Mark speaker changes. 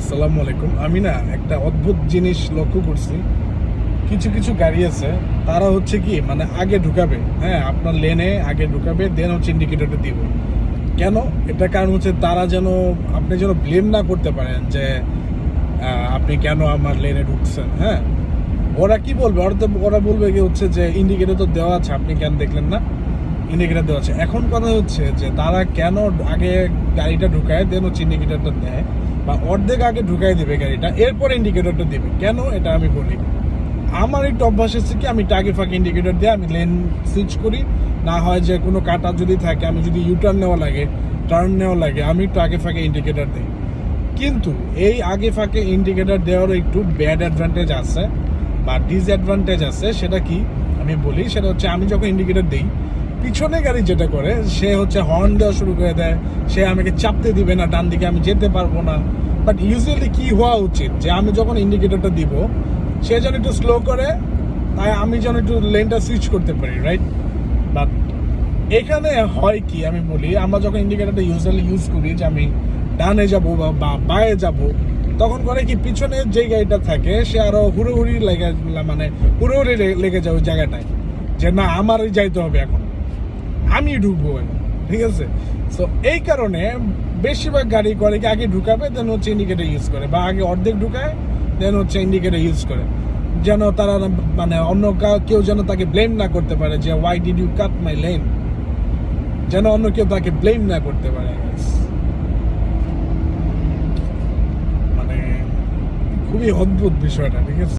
Speaker 1: আসসালামু আলাইকুম। আমি না একটা অদ্ভুত জিনিস লক্ষ্য করছি। কিছু কিছু গাড়ি আছে, তারা হচ্ছে কি মানে আগে ঢুকাবে, হ্যাঁ আপনার লেনে আগে ঢুকাবে, দেন হচ্ছে ইন্ডিকেটরটা দিবে। কেন? এটা কারণ হচ্ছে তারা যেন আপনি যেন ব্লেম না করতে পারেন যে আপনি কেন আমার লেনে ঢুকছেন। হ্যাঁ, ওরা কি বলবে? ওরা বলবে কি হচ্ছে যে ইন্ডিকেটর তো দেওয়া আছে, আপনি কেন দেখলেন না? ইন্ডিকেটর দেওয়া আছে। এখন কথা হচ্ছে যে তারা কেন আগে গাড়িটা ঢুকায়, দেন হচ্ছে ইন্ডিকেটরটা দেয়, বা অর্ধেক আগে ঢুকাই দেবে গাড়িটা, এরপর ইন্ডিকেটরটা দেবে কেন? এটা আমি বলি। আমার একটু অভ্যাস আছে কি, আমি টাগে ফাঁকে ইন্ডিকেটর দিয়ে আমি লেন সুইচ করি। না হয় যে কোনো কাটা যদি থাকে, আমি যদি ইউটার্ন নেওয়া লাগে, টার্ন নেওয়া লাগে, আমি একটু আগে ফাঁকে ইন্ডিকেটর দিই। কিন্তু এই আগে ফাঁকে ইন্ডিকেটর দেওয়ারও একটু ব্যাড অ্যাডভান্টেজ আছে বা ডিসঅ্যাডভান্টেজ আছে। সেটা কি আমি বলি, সেটা হচ্ছে আমি যখন ইন্ডিকেটর দিই, পিছনে গাড়ি যেটা করে সে হচ্ছে হর্ন দেওয়া শুরু করে দেয়, সে আমাকে চাপতে দিবে না, ডান দিকে আমি যেতে পারবো না। বাট ইউজুয়ালি কি হওয়া উচিত, যে আমি যখন ইন্ডিকেটরটা দিব, সে যেন একটু স্লো করে, তাই আমি যেন একটু লেনটা সুইচ করতে পারি, রাইট? বাট এখানে হয় কি আমি বলি, আমরা যখন ইন্ডিকেটরটা ইউজুয়ালি ইউজ করি যে আমি ডানে যাব বা বায়ে যাব, তখন করে কি পিছনে যে গাড়িটা থাকে সে আরো হুড়োহুড়ি লেগে, মানে হুড়োহুড়ি লেগে যায় ওই জায়গাটায়, যে না আমারই যাইতে হবে এখন, আমি ঢুকবো এখন। ঠিক আছে? সো এই কারণে বেশিরভাগ গাড়ি করে কি আগে ঢুকাবে, দেন হচ্ছে ইন্ডিকেটর ইউজ করে, বা আগে অর্ধেক ঢুকায় দেন হচ্ছে ইন্ডিকেটর ইউজ করে, যেন তারা মানে অন্য কেউ যেন তাকে ব্লেম না করতে পারে যে why did you cut my lane, যেন অন্য কেউ তাকে ব্লেম না করতে পারে। মানে খুবই অদ্ভুত বিষয়টা। ঠিক আছে?